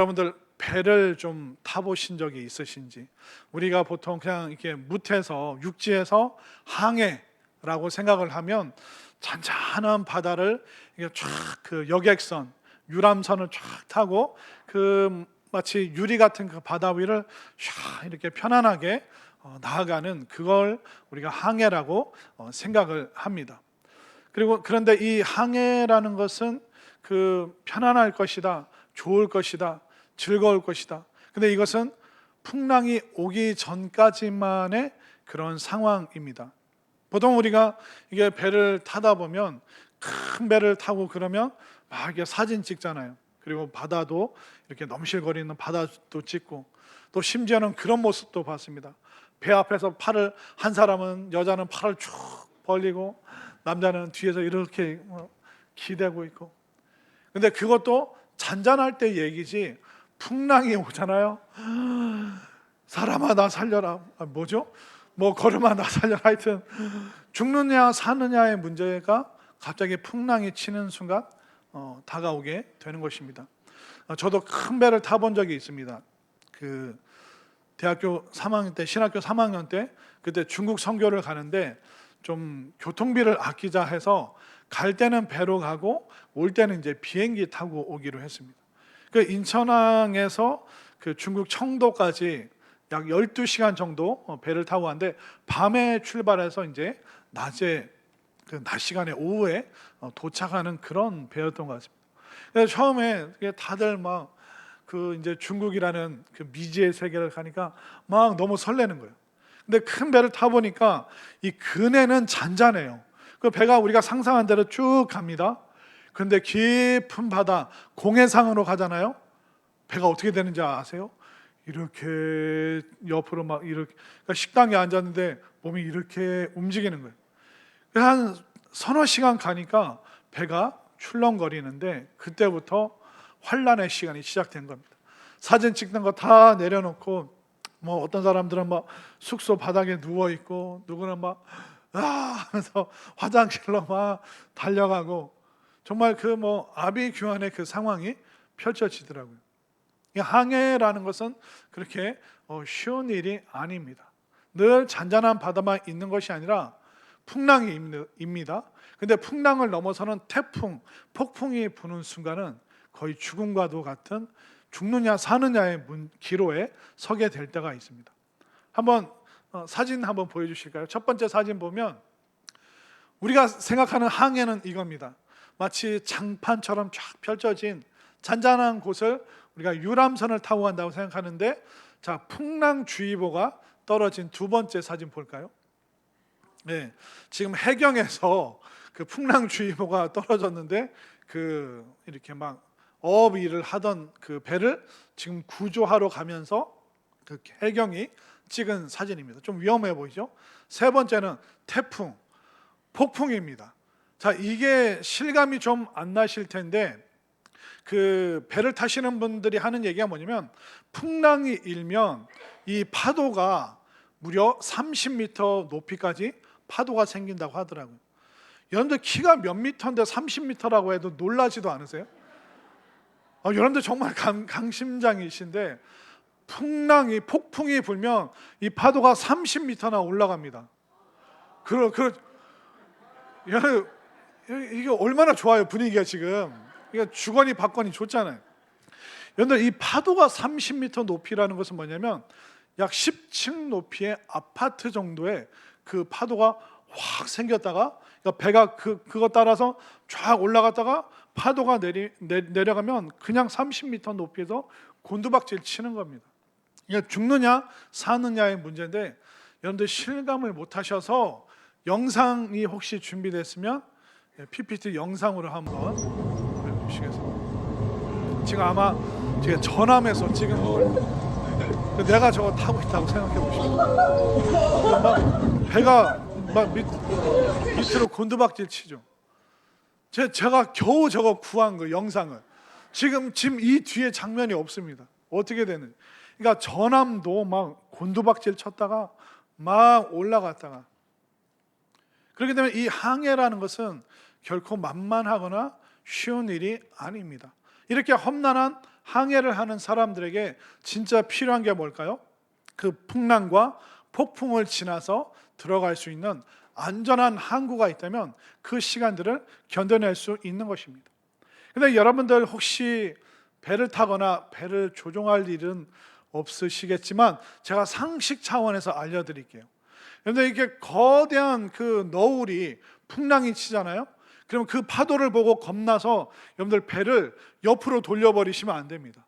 여러분들 배를 좀 타보신 적이 있으신지? 우리가 보통 그냥 이렇게 무태에서 육지에서 항해라고 생각을 하면 잔잔한 바다를 이게 쫙 그 여객선, 유람선을 쫙 타고 그 마치 유리 같은 그 바다 위를 쫙 이렇게 편안하게 나아가는 그걸 우리가 항해라고 생각을 합니다. 그리고 그런데 이 항해라는 것은 그 편안할 것이다, 좋을 것이다, 즐거울 것이다. 근데 이것은 풍랑이 오기 전까지만의 그런 상황입니다. 보통 우리가 이게 배를 타다 보면 큰 배를 타고 그러면 막 이렇게 사진 찍잖아요. 그리고 바다도 이렇게 넘실거리는 바다도 찍고, 또 심지어는 그런 모습도 봤습니다. 배 앞에서 팔을, 한 사람은, 여자는 팔을 쭉 벌리고 남자는 뒤에서 이렇게 기대고 있고. 근데 그것도 잔잔할 때 얘기지, 풍랑이 오잖아요. 사람아 나 살려라. 뭐죠? 뭐 걸음아 나 살려라. 하여튼 죽느냐 사느냐의 문제가 갑자기 풍랑이 치는 순간 다가오게 되는 것입니다. 저도 큰 배를 타본 적이 있습니다. 그 대학교 3학년 때, 신학교 3학년 때, 그때 중국 선교를 가는데 좀 교통비를 아끼자 해서 갈 때는 배로 가고 올 때는 이제 비행기 타고 오기로 했습니다. 그 인천항에서 그 중국 청도까지 약 12시간 정도 배를 타고 왔는데, 밤에 출발해서 이제 낮에 그 낮 시간에 오후에 도착하는 그런 배였던 것 같습니다. 그래서 처음에 다들 막 그 이제 중국이라는 그 미지의 세계를 가니까 막 너무 설레는 거예요. 근데 큰 배를 타 보니까 이 그네는 잔잔해요. 그 배가 우리가 상상한 대로 쭉 갑니다. 그런데 깊은 바다 공해상으로 가잖아요. 배가 어떻게 되는지 아세요? 이렇게 옆으로 막 이렇게, 그러니까 식당에 앉았는데 몸이 이렇게 움직이는 거예요. 한 서너 시간 가니까 배가 출렁거리는데, 그때부터 환란의 시간이 시작된 겁니다. 사진 찍는 거 다 내려놓고, 뭐 어떤 사람들은 막 숙소 바닥에 누워 있고, 누구는 막 하면서 화장실로 막 달려가고, 정말 그 뭐 아비규환의 그 상황이 펼쳐지더라고요. 이 항해라는 것은 그렇게 쉬운 일이 아닙니다. 늘 잔잔한 바다만 있는 것이 아니라 풍랑이 입니다. 근데 풍랑을 넘어서는 태풍, 폭풍이 부는 순간은 거의 죽음과도 같은 죽느냐 사느냐의 기로에 서게 될 때가 있습니다. 한번 사진 한번 보여주실까요? 첫 번째 사진 보면 우리가 생각하는 항해는 이겁니다. 마치 장판처럼 쫙 펼쳐진 잔잔한 곳을 우리가 유람선을 타고 간다고 생각하는데, 자, 풍랑주의보가 떨어진 두 번째 사진 볼까요? 네, 지금 해경에서 그 풍랑주의보가 떨어졌는데 그 이렇게 막 어업 일을 하던 그 배를 지금 구조하러 가면서 그 해경이 찍은 사진입니다. 좀 위험해 보이죠? 세 번째는 태풍, 폭풍입니다. 자, 이게 실감이 좀 안 나실 텐데, 그 배를 타시는 분들이 하는 얘기가 뭐냐면, 풍랑이 일면 이 파도가 무려 30m 높이까지 파도가 생긴다고 하더라고요. 여러분들 키가 몇 미터인데 30m라고 해도 놀라지도 않으세요? 여러분들 정말 강심장이신데, 폭풍이 불면 이 파도가 30m나 올라갑니다. 이게 얼마나 좋아요, 분위기가 지금. 이게 주거니 받거니 좋잖아요. 여러분들 이 파도가 30m 높이라는 것은 뭐냐면 약 10층 높이의 아파트 정도의 그 파도가 확 생겼다가, 그러니까 배가 그거 따라서 쫙 올라갔다가 파도가 내려가면 그냥 30m 높이에서 곤두박질 치는 겁니다. 이게 죽느냐 사느냐의 문제인데, 여러분들 실감을 못 하셔서 영상이 혹시 준비됐으면 PPT 영상으로 한번 보여주시겠습니다. 지금 아마 제가 전함에서 찍은 걸 내가 저거 타고 있다고 생각해 보십시오. 막 배가 막 밑으로 곤두박질 치죠. 제가 겨우 저거 구한 거 영상을 지금 이 뒤에 장면이 없습니다. 어떻게 되는지. 그러니까 전함도 막 곤두박질 쳤다가 막 올라갔다가. 그렇기 때문에 이 항해라는 것은 결코 만만하거나 쉬운 일이 아닙니다. 이렇게 험난한 항해를 하는 사람들에게 진짜 필요한 게 뭘까요? 그 풍랑과 폭풍을 지나서 들어갈 수 있는 안전한 항구가 있다면 그 시간들을 견뎌낼 수 있는 것입니다. 근데 여러분들 혹시 배를 타거나 배를 조종할 일은 없으시겠지만 제가 상식 차원에서 알려드릴게요. 그런데 이게 거대한 그 너울이 풍랑이 치잖아요. 그러면 그 파도를 보고 겁나서 여러분들 배를 옆으로 돌려버리시면 안 됩니다.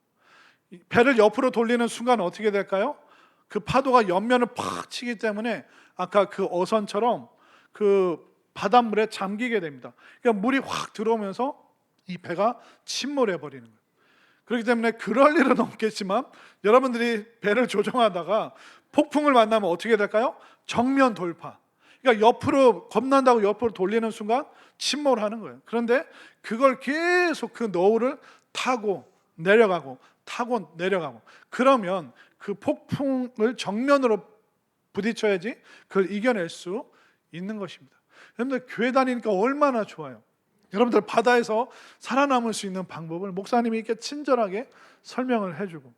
배를 옆으로 돌리는 순간 어떻게 될까요? 그 파도가 옆면을 팍 치기 때문에 아까 그 어선처럼 그 바닷물에 잠기게 됩니다. 그러니까 물이 확 들어오면서 이 배가 침몰해 버리는 거예요. 그렇기 때문에 그럴 일은 없겠지만 여러분들이 배를 조종하다가 폭풍을 만나면 어떻게 될까요? 정면 돌파. 그러니까 옆으로 겁난다고 옆으로 돌리는 순간 침몰하는 거예요. 그런데 그걸 계속 그 너울을 타고 내려가고 타고 내려가고 그러면 그 폭풍을 정면으로 부딪혀야지 그걸 이겨낼 수 있는 것입니다. 여러분들 교회 다니니까 얼마나 좋아요. 여러분들 바다에서 살아남을 수 있는 방법을 목사님이 이렇게 친절하게 설명을 해주고,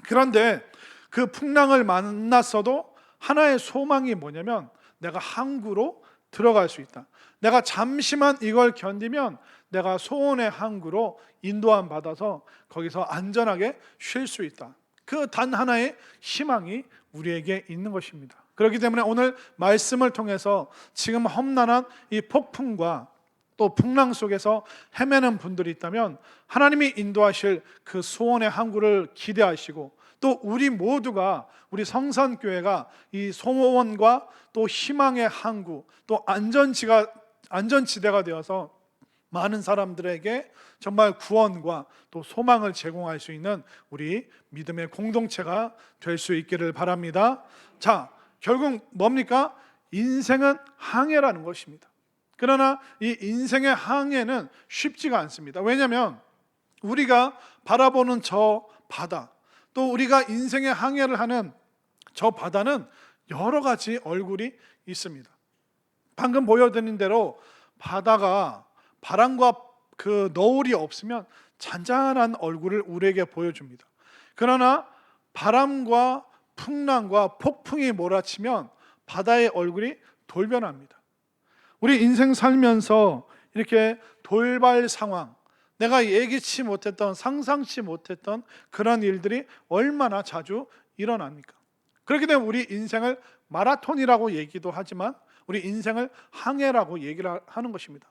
그런데 그 풍랑을 만났어도 하나의 소망이 뭐냐면 내가 항구로 들어갈 수 있다. 내가 잠시만 이걸 견디면 내가 소원의 항구로 인도함 받아서 거기서 안전하게 쉴 수 있다. 그 단 하나의 희망이 우리에게 있는 것입니다. 그렇기 때문에 오늘 말씀을 통해서 지금 험난한 이 폭풍과 또 풍랑 속에서 헤매는 분들이 있다면 하나님이 인도하실 그 소원의 항구를 기대하시고, 또 우리 모두가, 우리 성산교회가 이 소원과 또 희망의 항구, 또 안전지대가 되어서 많은 사람들에게 정말 구원과 또 소망을 제공할 수 있는 우리 믿음의 공동체가 될 수 있기를 바랍니다. 자, 결국 뭡니까? 인생은 항해라는 것입니다. 그러나 이 인생의 항해는 쉽지가 않습니다. 왜냐하면 우리가 바라보는 저 바다, 또 우리가 인생의 항해를 하는 저 바다는 여러 가지 얼굴이 있습니다. 방금 보여드린 대로 바다가 바람과 그 너울이 없으면 잔잔한 얼굴을 우리에게 보여줍니다. 그러나 바람과 풍랑과 폭풍이 몰아치면 바다의 얼굴이 돌변합니다. 우리 인생 살면서 이렇게 돌발 상황, 내가 예기치 못했던, 상상치 못했던 그런 일들이 얼마나 자주 일어납니까? 그렇기 때문에 우리 인생을 마라톤이라고 얘기도 하지만 우리 인생을 항해라고 얘기를 하는 것입니다.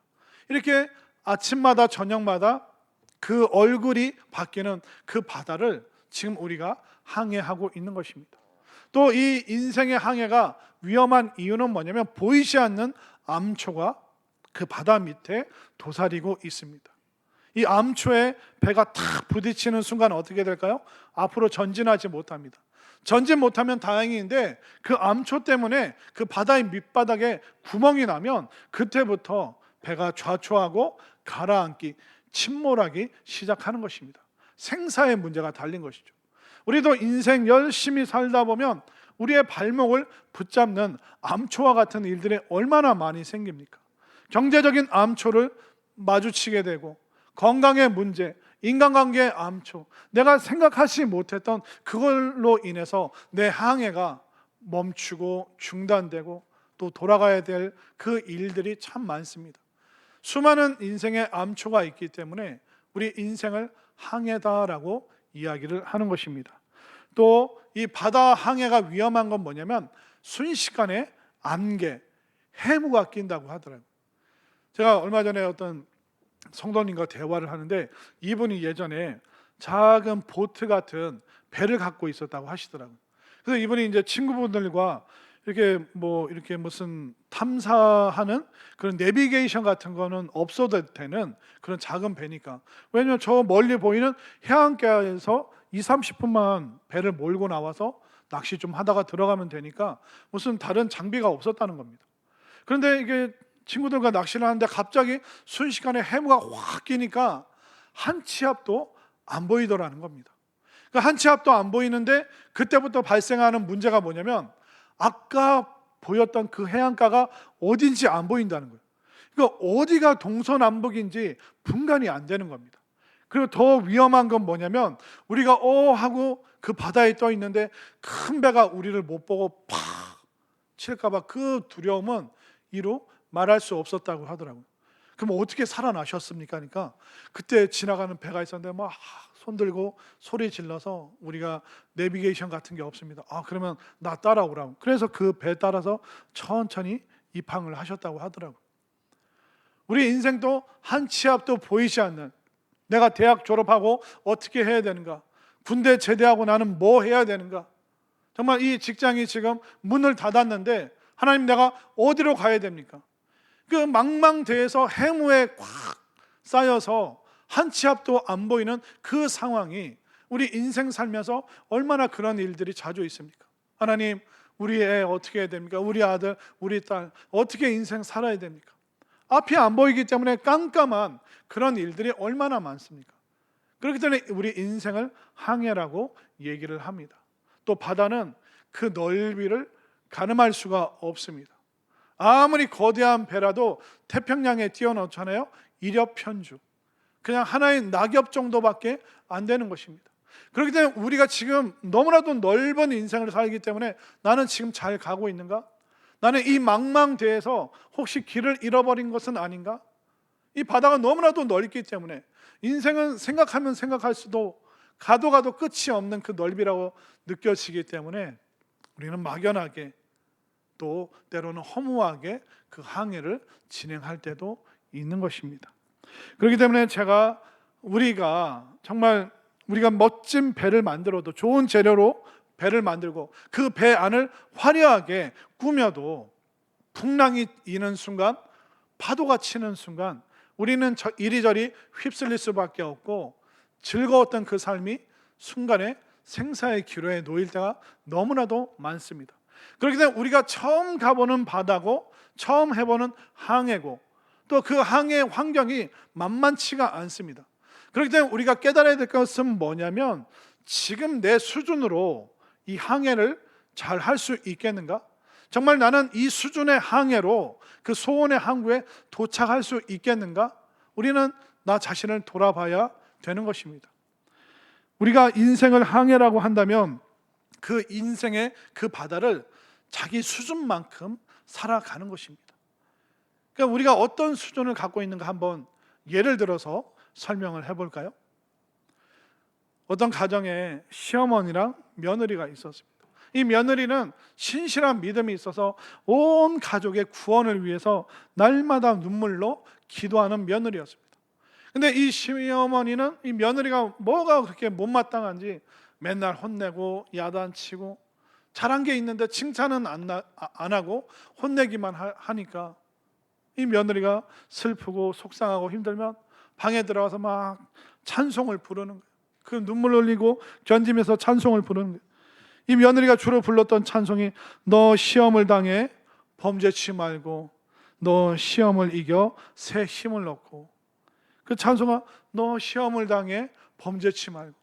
이렇게 아침마다 저녁마다 그 얼굴이 바뀌는 그 바다를 지금 우리가 항해하고 있는 것입니다. 또 이 인생의 항해가 위험한 이유는 뭐냐면 보이지 않는 암초가 그 바다 밑에 도사리고 있습니다. 이 암초에 배가 탁 부딪히는 순간 어떻게 될까요? 앞으로 전진하지 못합니다. 전진 못하면 다행인데 그 암초 때문에 그 바다의 밑바닥에 구멍이 나면 그때부터 배가 좌초하고 가라앉기, 침몰하기 시작하는 것입니다. 생사의 문제가 달린 것이죠. 우리도 인생 열심히 살다 보면 우리의 발목을 붙잡는 암초와 같은 일들이 얼마나 많이 생깁니까? 경제적인 암초를 마주치게 되고, 건강의 문제, 인간관계의 암초, 내가 생각하지 못했던 그걸로 인해서 내 항해가 멈추고 중단되고 또 돌아가야 될 그 일들이 참 많습니다. 수많은 인생의 암초가 있기 때문에 우리 인생을 항해다라고 이야기를 하는 것입니다. 또 이 바다 항해가 위험한 건 뭐냐면 순식간에 안개, 해무가 낀다고 하더라고요. 제가 얼마 전에 어떤 성도님과 대화를 하는데 이분이 예전에 작은 보트 같은 배를 갖고 있었다고 하시더라고요. 그래서 이분이 이제 친구분들과 이렇게 무슨 탐사하는 그런 내비게이션 같은 거는 없어도 되는 그런 작은 배니까, 왜냐면 저 멀리 보이는 해안가에서 20-30분만 배를 몰고 나와서 낚시 좀 하다가 들어가면 되니까 무슨 다른 장비가 없었다는 겁니다. 그런데 이게 친구들과 낚시를 하는데 갑자기 순식간에 해무가 확 끼니까 한 치 앞도 안 보이더라는 겁니다. 그러니까 한 치 앞도 안 보이는데 그때부터 발생하는 문제가 뭐냐면 아까 보였던 그 해안가가 어딘지 안 보인다는 거예요. 그러니까 어디가 동서남북인지 분간이 안 되는 겁니다. 그리고 더 위험한 건 뭐냐면 우리가 하고 그 바다에 떠 있는데 큰 배가 우리를 못 보고 팍 칠까 봐 그 두려움은 이루 말할 수 없었다고 하더라고요. 그럼 어떻게 살아나셨습니까? 그러니까 그때 지나가는 배가 있었는데 막 손 들고 소리 질러서 우리가 내비게이션 같은 게 없습니다. 그러면 나 따라오라고. 그래서 그 배 따라서 천천히 입항을 하셨다고 하더라고요. 우리 인생도 한 치 앞도 보이지 않는, 내가 대학 졸업하고 어떻게 해야 되는가, 군대 제대하고 나는 뭐 해야 되는가, 정말 이 직장이 지금 문을 닫았는데 하나님 내가 어디로 가야 됩니까? 그 망망대해에서 해무에 꽉 쌓여서 한 치 앞도 안 보이는 그 상황이 우리 인생 살면서 얼마나 그런 일들이 자주 있습니까? 하나님, 우리 애 어떻게 해야 됩니까? 우리 아들, 우리 딸 어떻게 인생 살아야 됩니까? 앞이 안 보이기 때문에 깜깜한 그런 일들이 얼마나 많습니까? 그렇기 때문에 우리 인생을 항해라고 얘기를 합니다. 또 바다는 그 넓이를 가늠할 수가 없습니다. 아무리 거대한 배라도 태평양에 띄워놓잖아요. 일엽편주, 그냥 하나의 낙엽 정도밖에 안 되는 것입니다. 그렇기 때문에 우리가 지금 너무나도 넓은 인생을 살기 때문에 나는 지금 잘 가고 있는가? 나는 이 망망대해에서 혹시 길을 잃어버린 것은 아닌가? 이 바다가 너무나도 넓기 때문에 인생은 생각하면 생각할수록 가도 끝이 없는 그 넓이라고 느껴지기 때문에 우리는 막연하게, 또 때로는 허무하게 그 항해를 진행할 때도 있는 것입니다. 그렇기 때문에 우리가 정말 우리가 멋진 배를 만들어도, 좋은 재료로 배를 만들고 그 배 안을 화려하게 꾸며도 풍랑이 이는 순간, 파도가 치는 순간 우리는 이리저리 휩쓸릴 수밖에 없고 즐거웠던 그 삶이 순간에 생사의 기로에 놓일 때가 너무나도 많습니다. 그렇기 때문에 우리가 처음 가보는 바다고 처음 해보는 항해고 또 그 항해 환경이 만만치가 않습니다. 그렇기 때문에 우리가 깨달아야 될 것은 뭐냐면, 지금 내 수준으로 이 항해를 잘 할 수 있겠는가? 정말 나는 이 수준의 항해로 그 소원의 항구에 도착할 수 있겠는가? 우리는 나 자신을 돌아봐야 되는 것입니다. 우리가 인생을 항해라고 한다면 그 인생의 그 바다를 자기 수준만큼 살아가는 것입니다. 그러니까 우리가 어떤 수준을 갖고 있는가 한번 예를 들어서 설명을 해볼까요? 어떤 가정에 시어머니랑 며느리가 있었습니다. 이 며느리는 신실한 믿음이 있어서 온 가족의 구원을 위해서 날마다 눈물로 기도하는 며느리였습니다. 근데 이 시어머니는 이 며느리가 뭐가 그렇게 못마땅한지 맨날 혼내고 야단치고, 잘한 게 있는데 칭찬은 안 하고 혼내기만 하니까 이 며느리가 슬프고 속상하고 힘들면 방에 들어가서 막 찬송을 부르는 거예요. 그 눈물 흘리고 견디면서 찬송을 부르는 거예요. 이 며느리가 주로 불렀던 찬송이 너 시험을 당해 범죄치 말고 너 시험을 이겨 새 힘을 얻고, 그 찬송아 너 시험을 당해 범죄치 말고,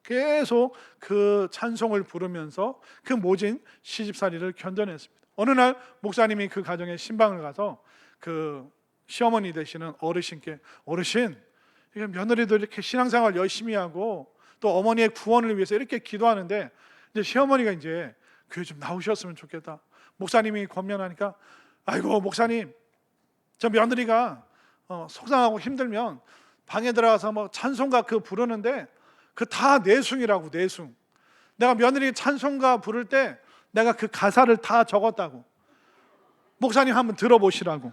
계속 그 찬송을 부르면서 그 모진 시집살이를 견뎌냈습니다. 어느 날 목사님이 그 가정에 신방을 가서 그 시어머니 되시는 어르신께, 어르신, 며느리도 이렇게 신앙생활 열심히 하고 또 어머니의 구원을 위해서 이렇게 기도하는데 이제 시어머니가 이제 교회 좀 나오셨으면 좋겠다. 목사님이 권면하니까, 아이고 목사님, 저 며느리가 속상하고 힘들면 방에 들어가서 뭐 찬송가 그 부르는데 그 다 내숭이라고, 내숭. 내가 며느리 찬송가 부를 때 내가 그 가사를 다 적었다고. 목사님 한번 들어보시라고.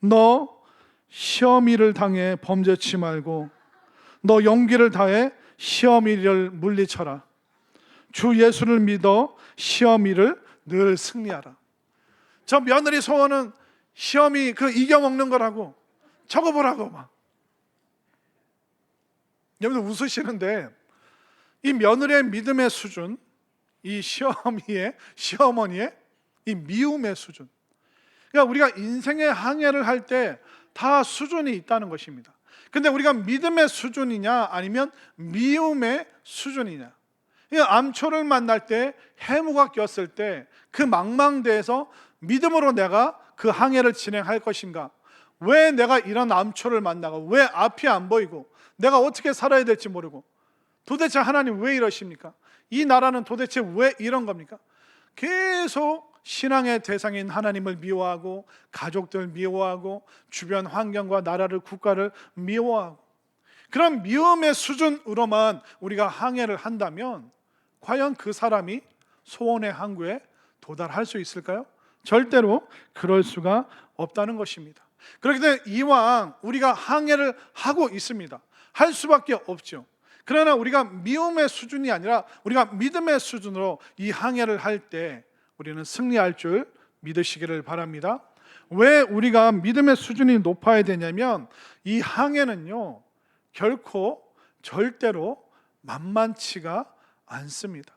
너 시험일을 당해 범죄치 말고 너 용기를 다해 시험일을 물리쳐라. 주 예수를 믿어 시험일을 늘 승리하라. 저 며느리 소원은 시험이 그 이겨먹는 거라고, 적어보라고 막. 여러분들 웃으시는데 이 며느리의 믿음의 수준, 이 시어머니의 이 미움의 수준, 그러니까 우리가 인생의 항해를 할 때 다 수준이 있다는 것입니다. 근데 우리가 믿음의 수준이냐 아니면 미움의 수준이냐, 그러니까 암초를 만날 때, 해무가 꼈을 때 그 망망대해에서 믿음으로 내가 그 항해를 진행할 것인가, 왜 내가 이런 암초를 만나고 왜 앞이 안 보이고 내가 어떻게 살아야 될지 모르고, 도대체 하나님 왜 이러십니까? 이 나라는 도대체 왜 이런 겁니까? 계속 신앙의 대상인 하나님을 미워하고, 가족들 미워하고, 주변 환경과 나라를, 국가를 미워하고, 그런 미움의 수준으로만 우리가 항해를 한다면 과연 그 사람이 소원의 항구에 도달할 수 있을까요? 절대로 그럴 수가 없다는 것입니다. 그렇기 때문에 이왕 우리가 항해를 하고 있습니다. 할 수밖에 없죠. 그러나 우리가 미움의 수준이 아니라 우리가 믿음의 수준으로 이 항해를 할 때 우리는 승리할 줄 믿으시기를 바랍니다. 왜 우리가 믿음의 수준이 높아야 되냐면, 이 항해는요 결코 절대로 만만치가 않습니다.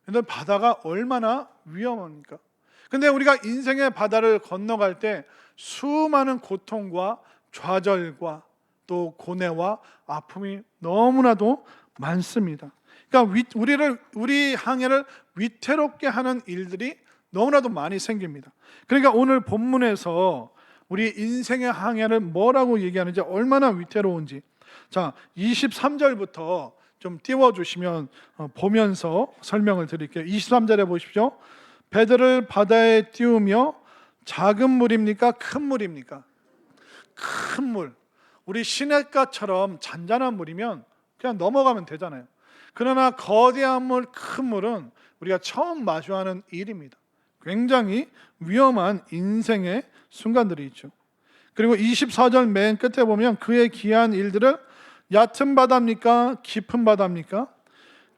근데 바다가 얼마나 위험합니까? 근데 우리가 인생의 바다를 건너갈 때 수많은 고통과 좌절과 또 고뇌와 아픔이 너무나도 많습니다. 그러니까 우리 항해를 위태롭게 하는 일들이 너무나도 많이 생깁니다. 그러니까 오늘 본문에서 우리 인생의 항해를 뭐라고 얘기하는지, 얼마나 위태로운지, 자 23절부터 좀 띄워주시면 보면서 설명을 드릴게요. 23절에 보십시오. 배들을 바다에 띄우며, 작은 물입니까? 큰 물입니까? 큰 물. 우리 시냇가처럼 잔잔한 물이면 그냥 넘어가면 되잖아요. 그러나 거대한 물, 큰 물은 우리가 처음 마주하는 일입니다. 굉장히 위험한 인생의 순간들이 있죠. 그리고 24절 맨 끝에 보면 그의 기이한 일들을, 얕은 바다입니까? 깊은 바다입니까?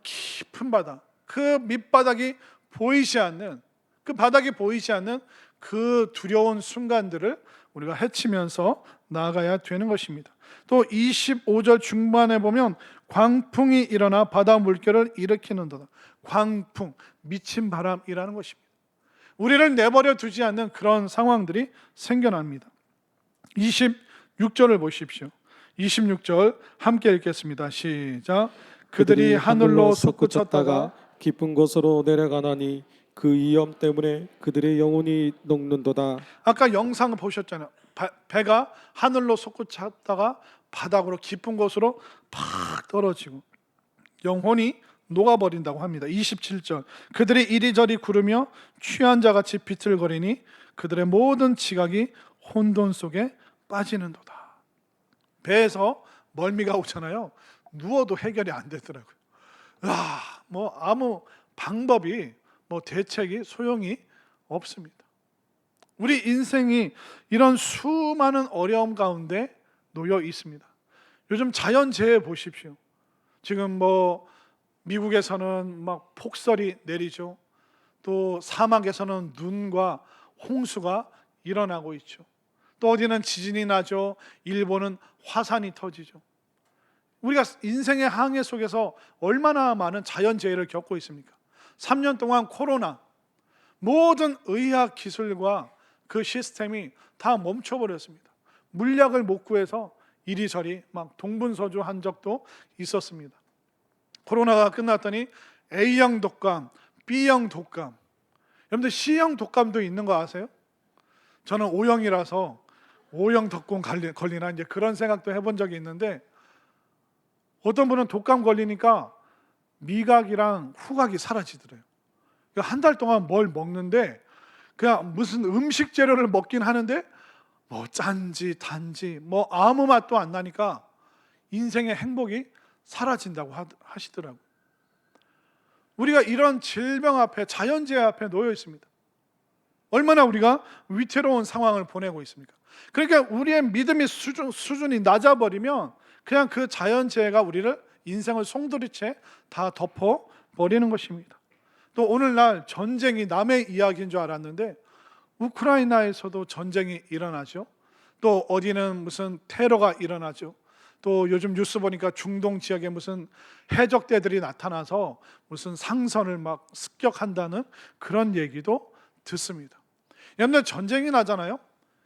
깊은 바다. 그 밑바닥이 보이지 않는, 그 바닥이 보이지 않는 그 두려운 순간들을 우리가 헤치면서 나아가야 되는 것입니다. 또 25절 중반에 보면 광풍이 일어나 바다 물결을 일으키는도다. 광풍, 미친 바람이라는 것입니다. 우리를 내버려 두지 않는 그런 상황들이 생겨납니다. 26절을 보십시오. 26절 함께 읽겠습니다. 시작. 그들이 하늘로 솟구쳤다가 깊은 곳으로 내려가나니 그 위험 때문에 그들의 영혼이 녹는도다. 아까 영상을 보셨잖아요. 배가 하늘로 솟구쳤다가 바닥으로 깊은 곳으로 팍 떨어지고 영혼이 녹아버린다고 합니다. 27절. 그들이 이리저리 구르며 취한 자같이 비틀거리니 그들의 모든 지각이 혼돈 속에 빠지는도다. 배에서 멀미가 오잖아요. 누워도 해결이 안 되더라고요. 뭐 아무 방법이, 뭐 대책이 소용이 없습니다. 우리 인생이 이런 수많은 어려움 가운데 놓여 있습니다. 요즘 자연재해 보십시오. 지금 뭐 미국에서는 막 폭설이 내리죠. 또 사막에서는 눈과 홍수가 일어나고 있죠. 또 어디는 지진이 나죠. 일본은 화산이 터지죠. 우리가 인생의 항해 속에서 얼마나 많은 자연재해를 겪고 있습니까? 3년 동안 코로나, 모든 의학 기술과 그 시스템이 다 멈춰버렸습니다. 물약을 못 구해서 이리저리 막 동분서주한 적도 있었습니다. 코로나가 끝났더니 A형 독감, B형 독감, 여러분들 C형 독감도 있는 거 아세요? 저는 O형이라서 O형 독감 걸리나 이제 그런 생각도 해본 적이 있는데, 어떤 분은 독감 걸리니까 미각이랑 후각이 사라지더래요. 한 달 동안 뭘 먹는데 그냥 무슨 음식 재료를 먹긴 하는데 뭐 짠지 단지 뭐 아무 맛도 안 나니까 인생의 행복이 사라진다고 하시더라고요. 우리가 이런 질병 앞에, 자연재해 앞에 놓여 있습니다. 얼마나 우리가 위태로운 상황을 보내고 있습니까? 그러니까 우리의 믿음의 수준이 낮아버리면 그냥 그 자연재해가 우리를, 인생을 송두리째 다 덮어버리는 것입니다. 또 오늘날 전쟁이 남의 이야기인 줄 알았는데 우크라이나에서도 전쟁이 일어나죠. 또 어디는 무슨 테러가 일어나죠. 또 요즘 뉴스 보니까 중동 지역에 무슨 해적대들이 나타나서 무슨 상선을 막 습격한다는 그런 얘기도 듣습니다. 여러분들, 전쟁이 나잖아요.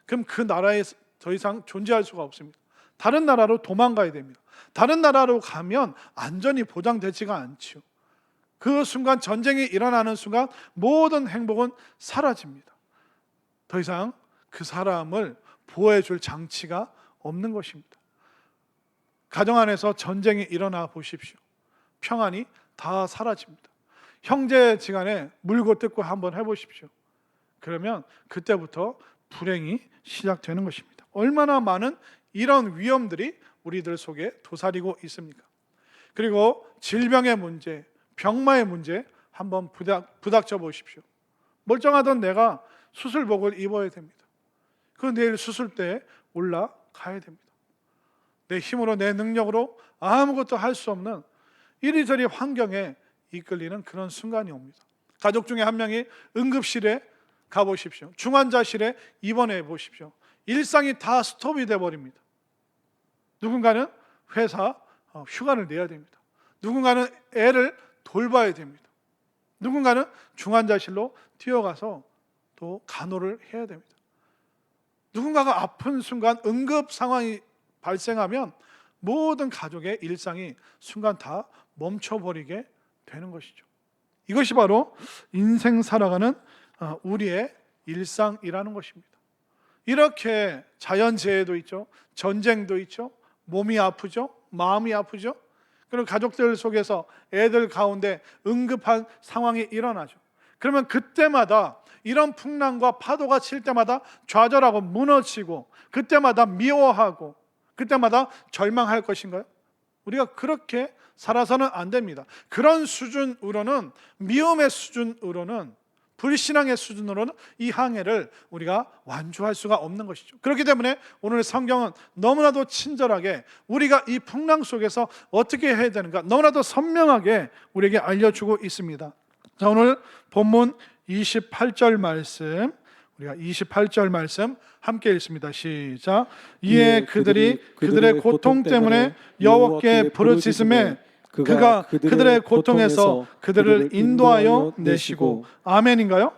그럼 그 나라에 더 이상 존재할 수가 없습니다. 다른 나라로 도망가야 됩니다. 다른 나라로 가면 안전이 보장되지가 않죠. 그 순간, 전쟁이 일어나는 순간 모든 행복은 사라집니다. 더 이상 그 사람을 보호해 줄 장치가 없는 것입니다. 가정 안에서 전쟁이 일어나 보십시오. 평안이 다 사라집니다. 형제지간에 물고 뜯고 한번 해보십시오. 그러면 그때부터 불행이 시작되는 것입니다. 얼마나 많은 이런 위험들이 우리들 속에 도사리고 있습니까? 그리고 질병의 문제, 병마의 문제 한번 부닥쳐 보십시오. 멀쩡하던 내가 수술복을 입어야 됩니다. 그 내일 수술대에 올라가야 됩니다. 내 힘으로 내 능력으로 아무것도 할 수 없는 이리저리 환경에 이끌리는 그런 순간이 옵니다. 가족 중에 한 명이 응급실에 가보십시오. 중환자실에 입원해 보십시오. 일상이 다 스톱이 돼버립니다. 누군가는 회사 휴가를 내야 됩니다. 누군가는 애를 돌봐야 됩니다. 누군가는 중환자실로 뛰어가서 또 간호를 해야 됩니다. 누군가가 아픈 순간 응급 상황이 발생하면 모든 가족의 일상이 순간 다 멈춰버리게 되는 것이죠. 이것이 바로 인생 살아가는 우리의 일상이라는 것입니다. 이렇게 자연재해도 있죠. 전쟁도 있죠. 몸이 아프죠. 마음이 아프죠. 그리고 가족들 속에서 애들 가운데 응급한 상황이 일어나죠. 그러면 그때마다 이런 풍랑과 파도가 칠 때마다 좌절하고 무너지고 그때마다 미워하고 그때마다 절망할 것인가요? 우리가 그렇게 살아서는 안 됩니다. 그런 수준으로는, 미움의 수준으로는, 불신앙의 수준으로는 이 항해를 우리가 완주할 수가 없는 것이죠. 그렇기 때문에 오늘 성경은 너무나도 친절하게 우리가 이 풍랑 속에서 어떻게 해야 되는가 너무나도 선명하게 우리에게 알려주고 있습니다. 자, 오늘 본문 28절 말씀, 우리가 28절 말씀 함께 읽습니다. 시작. 이에 그들이 그들의 고통 때문에 여호와께 부르짖음에 그가 그들의 고통에서 그들을 인도하여 내시고. 아멘인가요?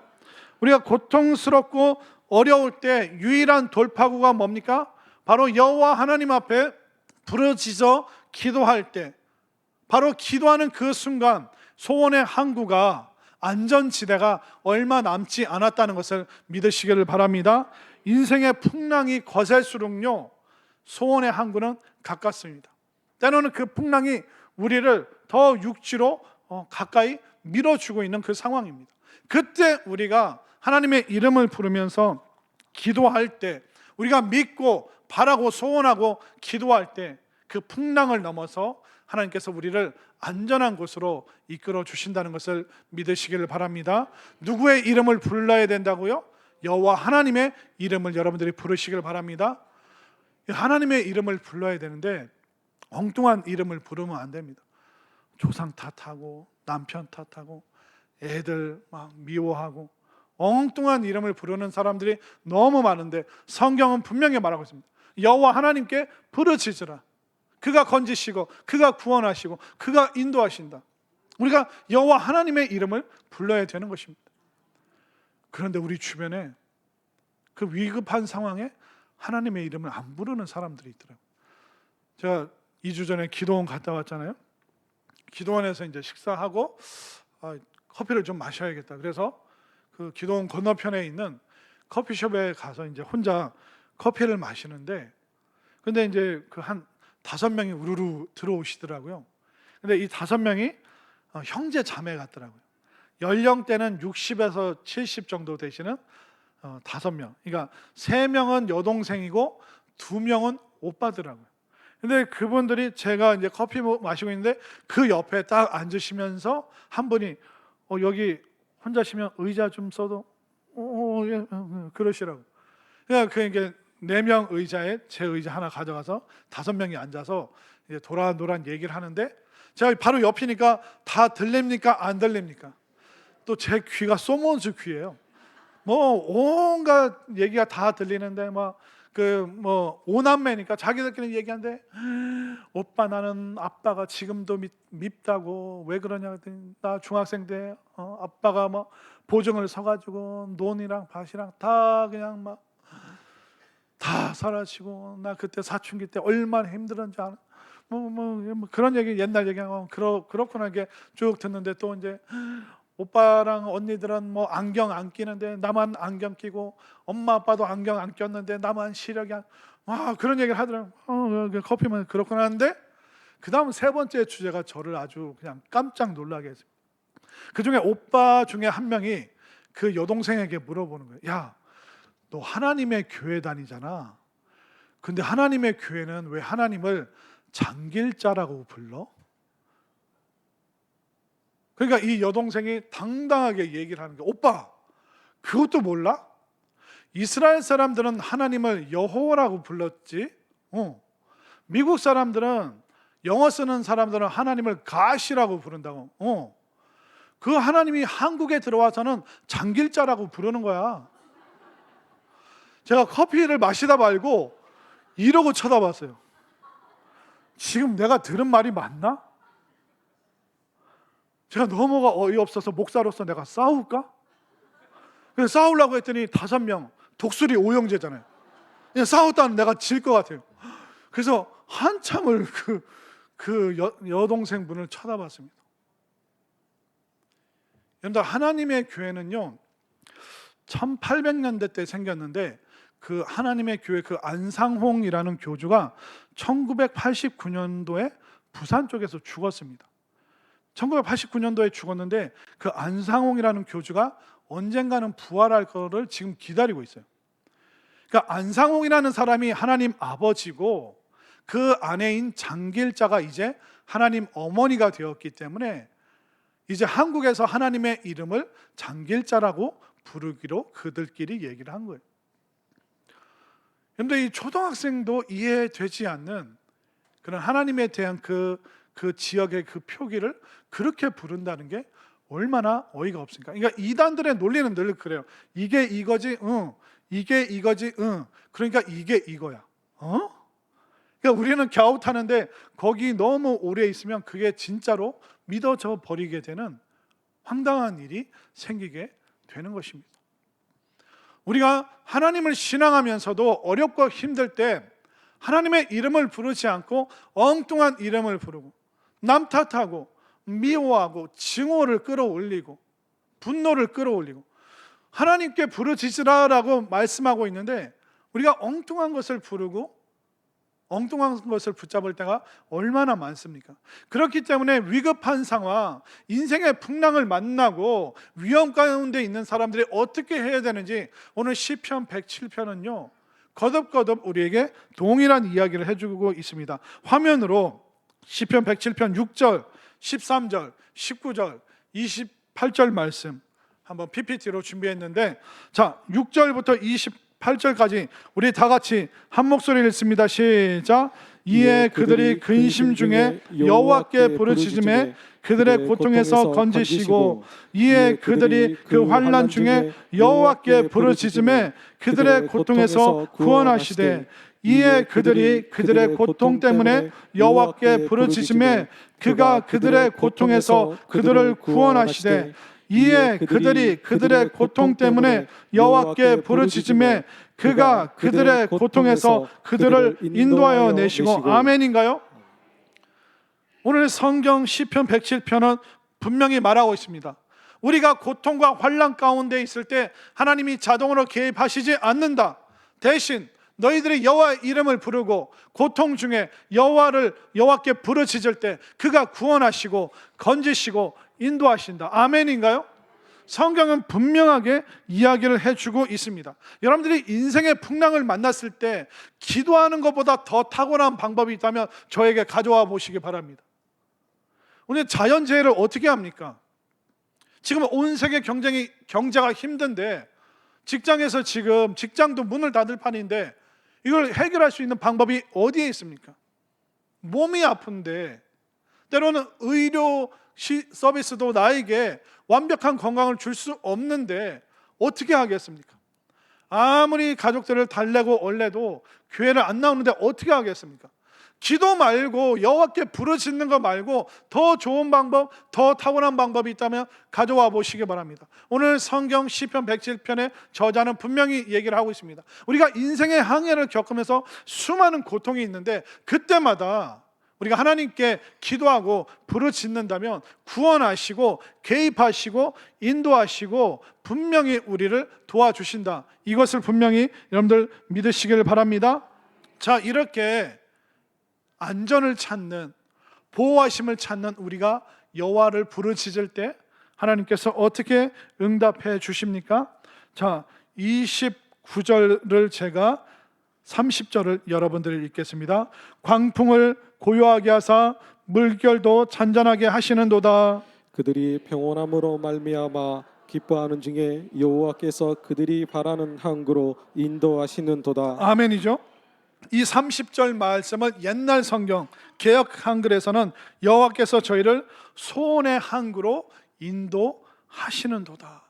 우리가 고통스럽고 어려울 때 유일한 돌파구가 뭡니까? 바로 여호와 하나님 앞에 부르짖어 기도할 때, 바로 기도하는 그 순간 소원의 항구가, 안전지대가 얼마 남지 않았다는 것을 믿으시기를 바랍니다. 인생의 풍랑이 거셀수록요 소원의 항구는 가깝습니다. 때로는 그 풍랑이 우리를 더 육지로 가까이 밀어주고 있는 그 상황입니다. 그때 우리가 하나님의 이름을 부르면서 기도할 때, 우리가 믿고 바라고 소원하고 기도할 때 그 풍랑을 넘어서 하나님께서 우리를 안전한 곳으로 이끌어 주신다는 것을 믿으시기를 바랍니다. 누구의 이름을 불러야 된다고요? 여호와 하나님의 이름을 여러분들이 부르시기를 바랍니다. 하나님의 이름을 불러야 되는데 엉뚱한 이름을 부르면 안 됩니다. 조상 탓하고 남편 탓하고 애들 막 미워하고 엉뚱한 이름을 부르는 사람들이 너무 많은데 성경은 분명히 말하고 있습니다. 여호와 하나님께 부르짖으라. 그가 건지시고 그가 구원하시고 그가 인도하신다. 우리가 여호와 하나님의 이름을 불러야 되는 것입니다. 그런데 우리 주변에 그 위급한 상황에 하나님의 이름을 안 부르는 사람들이 있더라고요. 제가 2주 전에 기도원 갔다 왔잖아요. 기도원에서 이제 식사하고 커피를 좀 마셔야겠다. 그래서 그 기도원 건너편에 있는 커피숍에 가서 이제 혼자 커피를 마시는데, 근데 이제 그 한 5명이 우르르 들어오시더라고요. 근데 이 5명이 형제 자매 같더라고요. 연령대는 60에서 70 정도 되시는 5명. 그러니까 3명은 여동생이고 2명은 오빠더라고요. 근데 그분들이 제가 이제 커피 마시고 있는데 그 옆에 딱 앉으시면서 한 분이 여기 혼자시면 의자 좀 써도 그러시라고. 그러니까 이게 4명 의자에 제 의자 하나 가져가서 5명이 앉아서 이제 도란도란 얘기를 하는데 제가 바로 옆이니까 다 들립니까? 안 들립니까? 또 제 귀가 소몬즈 귀예요. 뭐 온갖 얘기가 다 들리는데 오남매니까 자기들끼리 얘기하는데 오빠 나는 아빠가 지금도 밉다고. 왜 그러냐 그랬더니 나 중학생 때 아빠가 보증을 서가지고 논이랑 밭이랑 다 그냥 다 사라지고 나 그때 사춘기 때 얼마나 힘들었는지 알아. 그런 얘기 옛날 얘기하고 그렇구나 이게 쭉 듣는데 또 이제 오빠랑 언니들은 안경 안 끼는데 나만 안경 끼고 엄마 아빠도 안경 안 꼈는데 나만 시력이 그런 얘기를 하더라고요. 커피만 그렇구나 하는데 그 다음 세 번째 주제가 저를 아주 그냥 깜짝 놀라게 했습니다. 그 중에 오빠 중에 한 명이 그 여동생에게 물어보는 거예요. 야, 너 하나님의 교회 다니잖아. 근데 하나님의 교회는 왜 하나님을 장길자라고 불러? 그러니까 이 여동생이 당당하게 얘기를 하는 거예요. 오빠, 그것도 몰라? 이스라엘 사람들은 하나님을 여호와라고 불렀지. 미국 사람들은, 영어 쓰는 사람들은 하나님을 가시라고 부른다고. 그 하나님이 한국에 들어와서는 장길자라고 부르는 거야. 제가 커피를 마시다 말고 이러고 쳐다봤어요. 지금 내가 들은 말이 맞나? 제가 너무가 어이없어서 목사로서 내가 싸울까? 그래서 싸우려고 했더니 5명, 독수리 오형제잖아요. 그냥 싸웠다는 내가 질 것 같아요. 그래서 한참을 그 여동생분을 쳐다봤습니다. 여러분들, 하나님의 교회는요 1800년대 때 생겼는데, 그 하나님의 교회 그 안상홍이라는 교주가 1989년도에 부산 쪽에서 죽었습니다. 1989년도에 죽었는데 그 안상홍이라는 교주가 언젠가는 부활할 거를 지금 기다리고 있어요. 그러니까 안상홍이라는 사람이 하나님 아버지고 그 아내인 장길자가 이제 하나님 어머니가 되었기 때문에 이제 한국에서 하나님의 이름을 장길자라고 부르기로 그들끼리 얘기를 한 거예요. 그런데 이 초등학생도 이해되지 않는 그런 하나님에 대한 그 지역의 그 표기를 그렇게 부른다는 게 얼마나 어이가 없습니까? 그러니까 이단들의 논리는 늘 그래요. 이게 이거지, 이게 이거지, 그러니까 이게 이거야. 그러니까 우리는 갸웃하는데 거기 너무 오래 있으면 그게 진짜로 믿어져 버리게 되는 황당한 일이 생기게 되는 것입니다. 우리가 하나님을 신앙하면서도 어렵고 힘들 때 하나님의 이름을 부르지 않고 엉뚱한 이름을 부르고 남 탓하고 미워하고 증오를 끌어올리고 분노를 끌어올리고 하나님께 부르짖으라라고 말씀하고 있는데 우리가 엉뚱한 것을 부르고 엉뚱한 것을 붙잡을 때가 얼마나 많습니까? 그렇기 때문에 위급한 상황, 인생의 풍랑을 만나고 위험 가운데 있는 사람들이 어떻게 해야 되는지 오늘 시편 107편은요 거듭거듭 우리에게 동일한 이야기를 해주고 있습니다. 화면으로 시편 107편 6절, 13절, 19절, 28절 말씀 한번 PPT로 준비했는데, 자 6절부터 28절까지 우리 다 같이 한 목소리를 읽습니다. 시작. 이에 그들이 근심 중에 여호와께 부르짖음에 그들의 고통에서 건지시고, 이에 그들이 그 환난 중에 여호와께 부르짖음에 그들의 고통에서 구원하시되, 이에 그들이 그들의 고통 때문에 여호와께 부르짖음에 그가 그들의 고통에서 그들을 구원하시되, 이에 그들이 그들의 고통 때문에 여호와께 부르짖음에 그가 그들의 고통에서 그들을 인도하여 내시고. 아멘인가요? 오늘 성경 시편 107편은 분명히 말하고 있습니다. 우리가 고통과 환난 가운데 있을 때 하나님이 자동으로 개입하시지 않는다. 대신 너희들이 여호와의 이름을 부르고 고통 중에 여호와께 부르짖을 때 그가 구원하시고 건지시고 인도하신다. 아멘인가요? 성경은 분명하게 이야기를 해주고 있습니다. 여러분들이 인생의 풍랑을 만났을 때 기도하는 것보다 더 탁월한 방법이 있다면 저에게 가져와 보시기 바랍니다. 오늘 자연재해를 어떻게 합니까? 지금 온 세계 경제가 힘든데 직장에서 지금 직장도 문을 닫을 판인데 이걸 해결할 수 있는 방법이 어디에 있습니까? 몸이 아픈데 때로는 의료 서비스도 나에게 완벽한 건강을 줄 수 없는데 어떻게 하겠습니까? 아무리 가족들을 달래고 얼래도 교회를 안 나오는데 어떻게 하겠습니까? 기도 말고 여호와께 부르짖는 거 말고 더 좋은 방법, 더 탁월한 방법이 있다면 가져와 보시기 바랍니다. 오늘 성경 시편 107편의 저자는 분명히 얘기를 하고 있습니다. 우리가 인생의 항해를 겪으면서 수많은 고통이 있는데 그때마다 우리가 하나님께 기도하고 부르짖는다면 구원하시고 개입하시고 인도하시고 분명히 우리를 도와주신다. 이것을 분명히 여러분들 믿으시길 바랍니다. 자, 이렇게 안전을 찾는 보호하심을 찾는 우리가 여호와를 부르짖을 때 하나님께서 어떻게 응답해 주십니까? 자, 29절을 제가 30절을 여러분들 읽겠습니다. 광풍을 고요하게 하사 물결도 잔잔하게 하시는도다. 그들이 평온함으로 말미암아 기뻐하는 중에 여호와께서 그들이 바라는 항구로 인도하시는도다. 아멘이죠. 이 30절 말씀은 옛날 성경 개역 한글에서는 여호와께서 저희를 소원의 항구로 인도하시는도다,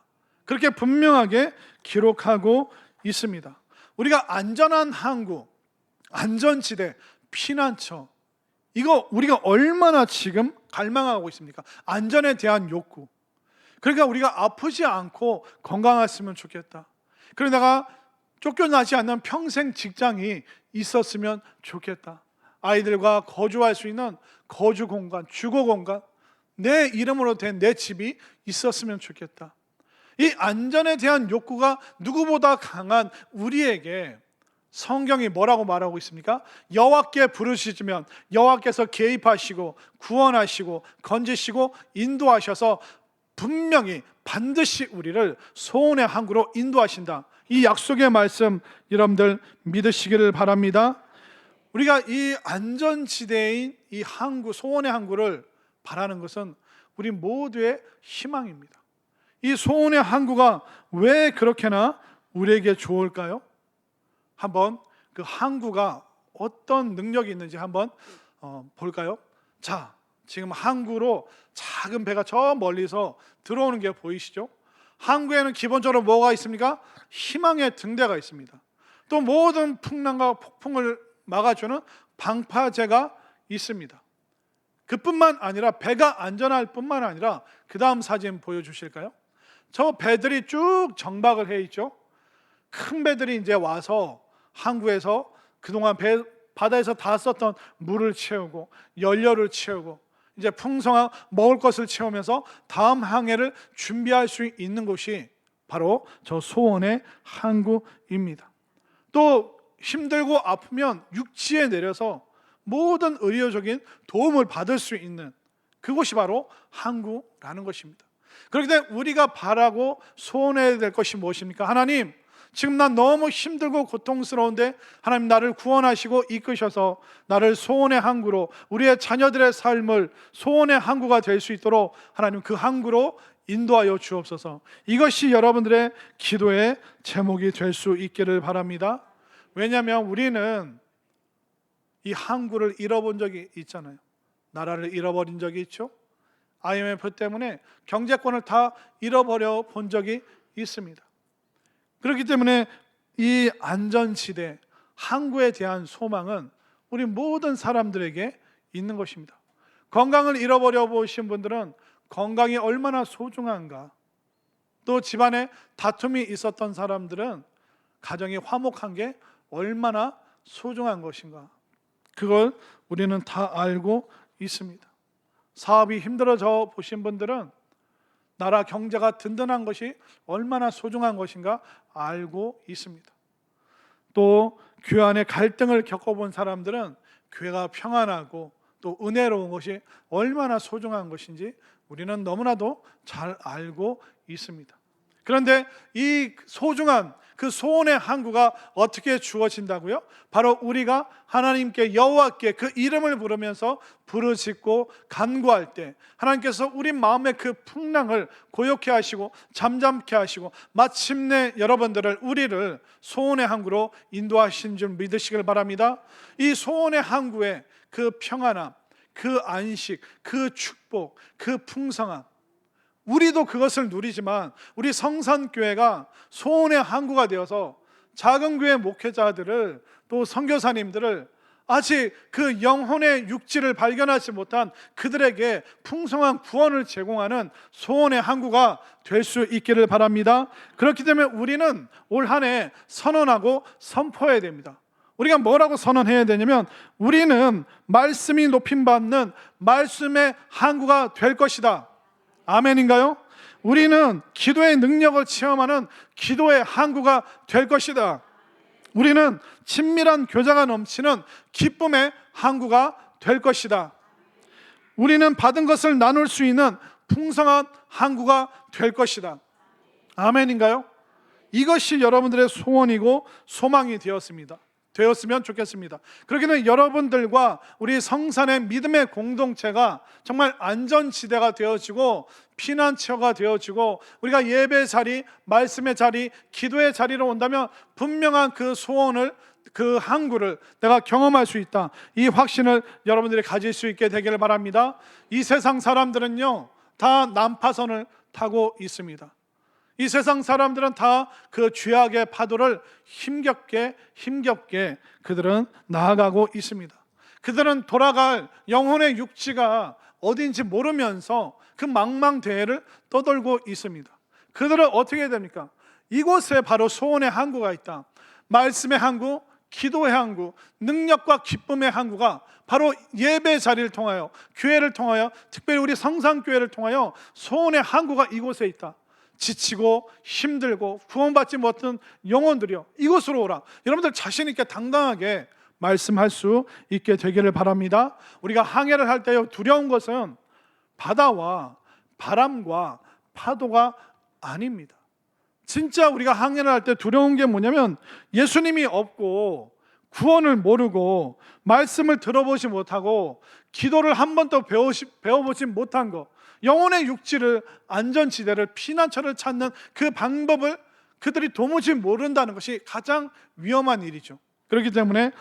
그렇게 분명하게 기록하고 있습니다. 우리가 안전한 항구, 안전지대, 피난처, 이거 우리가 얼마나 지금 갈망하고 있습니까? 안전에 대한 욕구. 그러니까 우리가 아프지 않고 건강했으면 좋겠다. 그러다가 쫓겨나지 않는 평생 직장이 있었으면 좋겠다. 아이들과 거주할 수 있는 거주 공간, 주거 공간, 내 이름으로 된 내 집이 있었으면 좋겠다. 이 안전에 대한 욕구가 누구보다 강한 우리에게 성경이 뭐라고 말하고 있습니까? 여호와께 부르짖으면 여호와께서 개입하시고 구원하시고 건지시고 인도하셔서 분명히 반드시 우리를 소원의 항구로 인도하신다. 이 약속의 말씀 여러분들 믿으시기를 바랍니다. 우리가 이 안전지대인 이 항구, 소원의 항구를 바라는 것은 우리 모두의 희망입니다. 이 소원의 항구가 왜 그렇게나 우리에게 좋을까요? 한번 그 항구가 어떤 능력이 있는지 한번 볼까요? 자, 지금 항구로 작은 배가 저 멀리서 들어오는 게 보이시죠? 항구에는 기본적으로 뭐가 있습니까? 희망의 등대가 있습니다. 또 모든 풍랑과 폭풍을 막아주는 방파제가 있습니다. 그뿐만 아니라 배가 안전할 뿐만 아니라 그 다음 사진 보여주실까요? 저 배들이 쭉 정박을 해 있죠. 큰 배들이 이제 와서 항구에서 그동안 바다에서 다 썼던 물을 채우고 연료를 채우고 이제 풍성한 먹을 것을 채우면서 다음 항해를 준비할 수 있는 곳이 바로 저 소원의 항구입니다. 또 힘들고 아프면 육지에 내려서 모든 의료적인 도움을 받을 수 있는 그곳이 바로 항구라는 것입니다. 그렇기 때문에 우리가 바라고 소원해야 될 것이 무엇입니까? 하나님, 지금 난 너무 힘들고 고통스러운데 하나님 나를 구원하시고 이끄셔서 나를 소원의 항구로, 우리의 자녀들의 삶을 소원의 항구가 될 수 있도록 하나님 그 항구로 인도하여 주옵소서. 이것이 여러분들의 기도의 제목이 될 수 있기를 바랍니다. 왜냐하면 우리는 이 항구를 잃어본 적이 있잖아요. 나라를 잃어버린 적이 있죠. IMF 때문에 경제권을 다 잃어버려 본 적이 있습니다. 그렇기 때문에 이 안전지대, 항구에 대한 소망은 우리 모든 사람들에게 있는 것입니다. 건강을 잃어버려 보신 분들은 건강이 얼마나 소중한가, 또 집안에 다툼이 있었던 사람들은 가정이 화목한 게 얼마나 소중한 것인가, 그걸 우리는 다 알고 있습니다. 사업이 힘들어져 보신 분들은 나라 경제가 든든한 것이 얼마나 소중한 것인가 알고 있습니다. 또 교회 안에 갈등을 겪어본 사람들은 교회가 평안하고 또 은혜로운 것이 얼마나 소중한 것인지 우리는 너무나도 잘 알고 있습니다. 그런데 이 소중한 그 소원의 항구가 어떻게 주어진다고요? 바로 우리가 하나님께, 여호와께 그 이름을 부르면서 부르짖고 간구할 때 하나님께서 우리 마음의 그 풍랑을 고요케 하시고 잠잠케 하시고 마침내 여러분들을, 우리를 소원의 항구로 인도하신 줄 믿으시길 바랍니다. 이 소원의 항구에 그 평안함, 그 안식, 그 축복, 그 풍성함, 우리도 그것을 누리지만 우리 성산교회가 소원의 항구가 되어서 작은 교회 목회자들을, 또 선교사님들을, 아직 그 영혼의 육지를 발견하지 못한 그들에게 풍성한 구원을 제공하는 소원의 항구가 될 수 있기를 바랍니다. 그렇기 때문에 우리는 올 한 해 선언하고 선포해야 됩니다. 우리가 뭐라고 선언해야 되냐면, 우리는 말씀이 높임받는 말씀의 항구가 될 것이다. 아멘인가요? 우리는 기도의 능력을 체험하는 기도의 항구가 될 것이다. 우리는 친밀한 교제가 넘치는 기쁨의 항구가 될 것이다. 우리는 받은 것을 나눌 수 있는 풍성한 항구가 될 것이다. 아멘인가요? 이것이 여러분들의 소원이고 소망이 되었으면 좋겠습니다. 그러기는 여러분들과 우리 성산의 믿음의 공동체가 정말 안전지대가 되어지고 피난처가 되어지고, 우리가 예배 자리, 말씀의 자리, 기도의 자리로 온다면 분명한 그 소원을, 그 항구를 내가 경험할 수 있다, 이 확신을 여러분들이 가질 수 있게 되기를 바랍니다. 이 세상 사람들은요, 다 난파선을 타고 있습니다. 이 세상 사람들은 다 그 죄악의 파도를 힘겹게 그들은 나아가고 있습니다. 그들은 돌아갈 영혼의 육지가 어딘지 모르면서 그 망망대해를 떠돌고 있습니다. 그들은 어떻게 해야 됩니까? 이곳에 바로 소원의 항구가 있다. 말씀의 항구, 기도의 항구, 능력과 기쁨의 항구가 바로 예배 자리를 통하여, 교회를 통하여, 특별히 우리 성산교회를 통하여 소원의 항구가 이곳에 있다. 지치고 힘들고 구원받지 못한 영혼들이여, 이곳으로 오라. 여러분들 자신 있게 당당하게 말씀할 수 있게 되기를 바랍니다. 우리가 항해를 할 때 두려운 것은 바다와 바람과 파도가 아닙니다. 진짜 우리가 항해를 할 때 두려운 게 뭐냐면, 예수님이 없고 구원을 모르고 말씀을 들어보지 못하고 기도를 한 번도 배워보지 못한 것, 영혼의 육지를, 안전지대를, 피난처를 찾는 그 방법을 그들이 도무지 모른다는 것이 가장 위험한 일이죠. 그렇기 때문에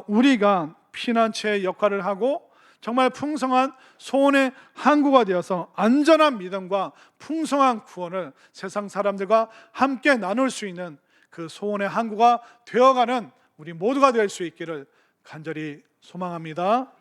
우리가 피난처의 역할을 하고 정말 풍성한 소원의 항구가 되어서 안전한 믿음과 풍성한 구원을 세상 사람들과 함께 나눌 수 있는 그 소원의 항구가 되어가는 우리 모두가 될 수 있기를 간절히 소망합니다.